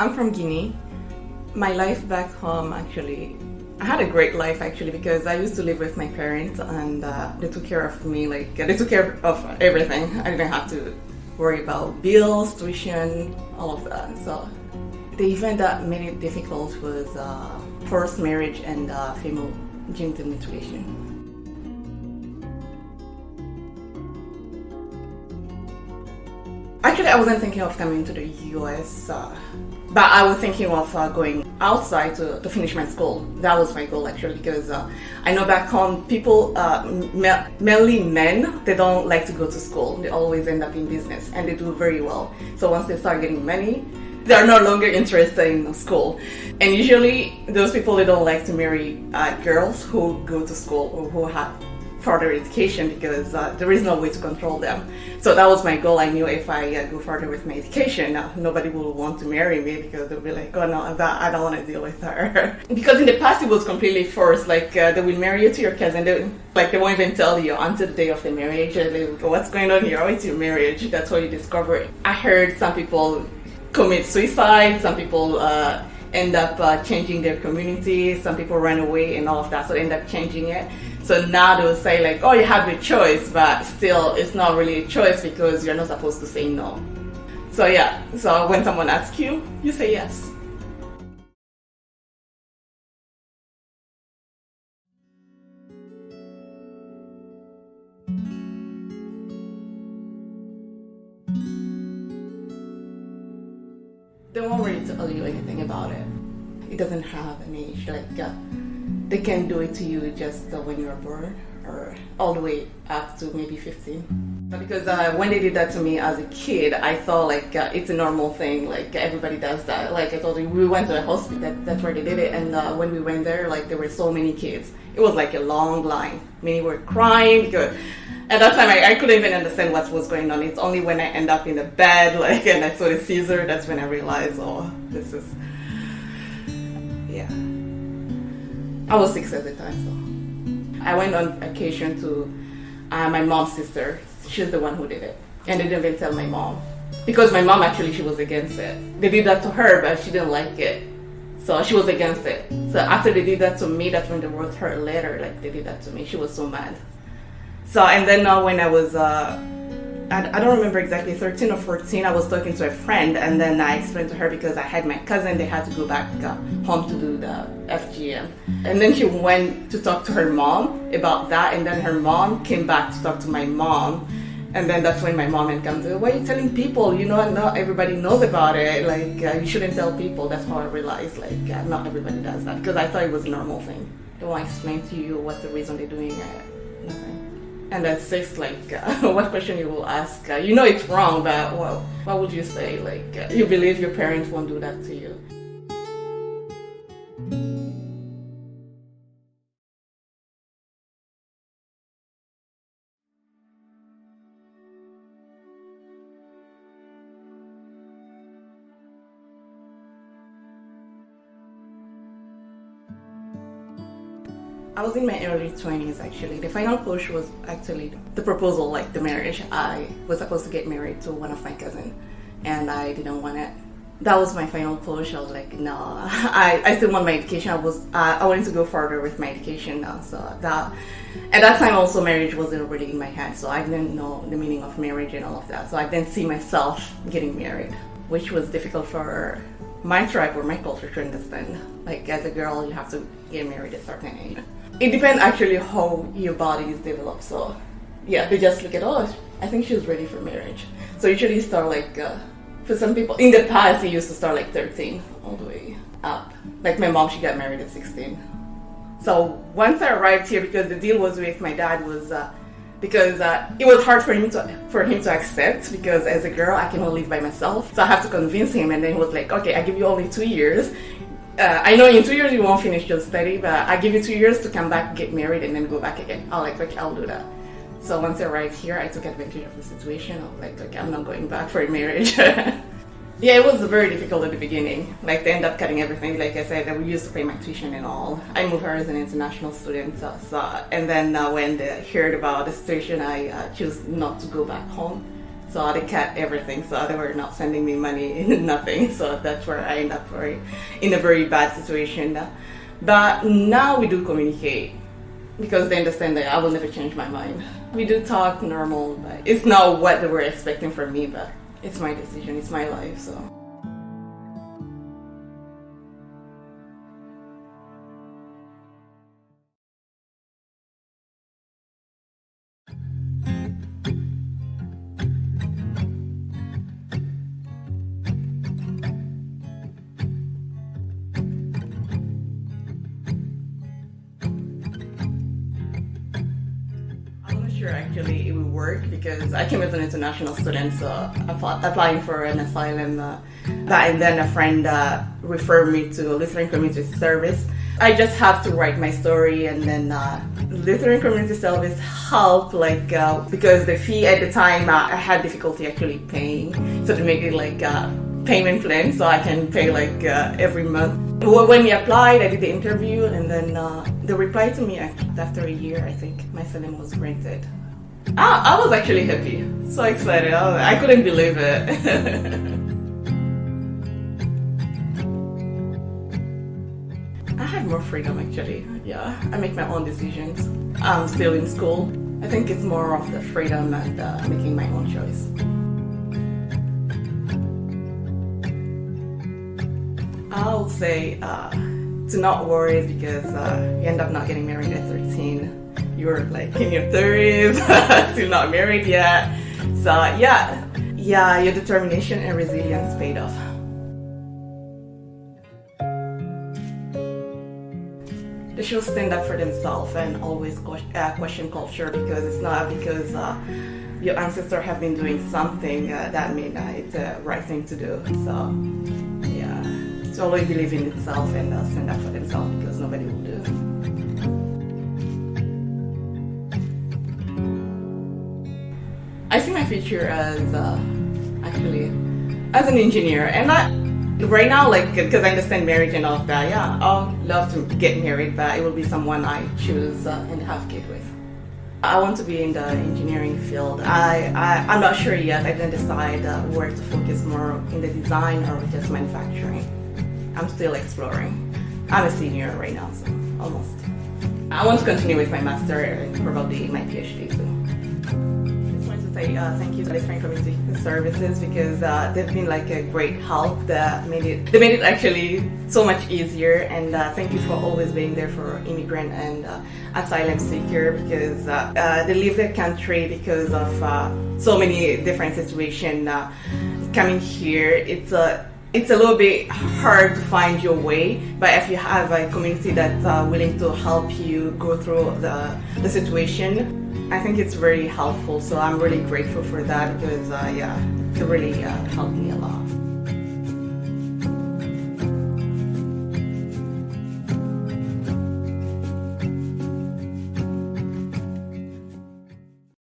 I'm from Guinea. My life back home, actually, I had a great life actually because I used to live with my parents and they took care of me, like they took care of everything. I didn't have to worry about bills, tuition, all of that. So the event that made it difficult was forced marriage and female genital mutilation. Actually, I wasn't thinking of coming to the US, but I was thinking of going outside to finish my school. That was my goal actually, because I know back home people, mainly men, they don't like to go to school. They always end up in business, and they do very well. So once they start getting money, they are no longer interested in school. And usually, those people, they don't like to marry girls who go to school or who have further education because there is no way to control them. So that was my goal. I knew if I go further with my education, nobody will want to marry me because they'll be like, oh no, I don't want to deal with her. Because in the past it was completely forced, like they will marry you to your cousin, they won't even tell you until the day of the marriage. They will go, what's going on here? Oh, it's your marriage. That's how you discover it. I heard some people commit suicide, some people end up changing their community, some people run away and all of that, so they end up changing it. So now they'll say like, oh, you have a choice, but still it's not really a choice because you're not supposed to say no. So yeah, so when someone asks you, you say yes. They won't really tell you anything about it. It doesn't have an age, they can do it to you just when you're born or all the way up to maybe 15. Because when they did that to me as a kid, I thought like it's a normal thing, like everybody does that. Like I told you, we went to a hospital, that's where they did it, and when we went there, like there were so many kids. It was like a long line. Many were crying because at that time I couldn't even understand what was going on. It's only when I end up in a bed, and I saw the Caesar, that's when I realized, oh, this is, yeah. I was 6 at the time, so I went on vacation to my mom's sister. She's the one who did it, and they didn't even tell my mom because my mom actually, she was against it. They did that to her, but she didn't like it, so she was against it. So after they did that to me, that's when they wrote her a letter, like they did that to me. She was so mad. So and then when I was I don't remember exactly, 13 or 14, I was talking to a friend, and then I explained to her because I had my cousin, they had to go back home to do the FGM. And then she went to talk to her mom about that, and then her mom came back to talk to my mom. And then that's when my mom had come to, why are you telling people? You know, not everybody knows about it. Like, you shouldn't tell people. That's how I realized, like, not everybody does that. Because I thought it was a normal thing. They won't explain to you what's the reason they're doing it. Nothing. And at 6, like, what question you will ask? You know it's wrong, but well, what would you say? Like, you believe your parents won't do that to you. I was in my early 20s actually. The final push was actually the proposal, like the marriage. I was supposed to get married to one of my cousins, and I didn't want it. That was my final push. I was like, no, I still want my education. I wanted to go further with my education now. So that, at that time also marriage wasn't already in my head, so I didn't know the meaning of marriage and all of that. So I didn't see myself getting married, which was difficult for my tribe or my culture to understand. Like as a girl, you have to get married at a certain age. It depends actually how your body is developed. So yeah, they just look at, oh, I think she's ready for marriage. So usually start like, for some people, in the past it used to start like 13 all the way up. Like my mom, she got married at 16. So once I arrived here, because the deal was with my dad was, because it was hard for him to accept, because as a girl I cannot live by myself. So I have to convince him, and then he was like, okay, I give you only 2 years. I know in 2 years you won't finish your study, but I give you 2 years to come back, get married, and then go back again. I was like, okay, I'll do that. So once I arrived here, I took advantage of the situation. I was like, okay, I'm not going back for a marriage. Yeah, it was very difficult at the beginning. Like, they end up cutting everything. Like I said, we used to pay my tuition and all. I moved here as an international student. And then when they heard about the situation, I chose not to go back home. So they cut everything. So they were not sending me money, nothing. So that's where I end up in a very bad situation. But now we do communicate because they understand that I will never change my mind. We do talk normal, but it's not what they were expecting from me, but it's my decision, it's my life, so. Sure, actually, it will work because I came as an international student, so applying for an asylum. And then a friend referred me to Lutheran Community Service. I just have to write my story, and then Lutheran Community Service helped, because the fee at the time I had difficulty actually paying, so to make it like a payment plan, so I can pay every month. When we applied, I did the interview, and then they replied to me after a year. I think my asylum was granted. I was actually happy, so excited. I couldn't believe it. I have more freedom actually. Yeah, I make my own decisions. I'm still in school. I think it's more of the freedom and making my own choice. I'll say to not worry because you end up not getting married at 13. You're in your 30s, still not married yet. So yeah, your determination and resilience paid off. They should stand up for themselves and always question culture, because it's not because your ancestors have been doing something that means it's the right thing to do. So yeah, to always believe in itself and stand up for themselves, because nobody will do. I see my future as actually as an engineer, and right now, because I understand marriage and all of that. Yeah, I'll love to get married, but it will be someone I choose and have kids with. I want to be in the engineering field. I'm not sure yet. I didn't decide where to focus more, in the design or just manufacturing. I'm still exploring. I'm a senior right now, so almost. I want to continue with my master and probably my PhD too. Thank you to Lutheran Community Services, because they've been a great help. They made it actually so much easier, and thank you for always being there for immigrant and asylum seeker, because they leave their country because of so many different situations. Coming here, it's a little bit hard to find your way, but if you have a community that's willing to help you go through the situation, I think it's very helpful. So I'm really grateful for that, because it really helped me a lot.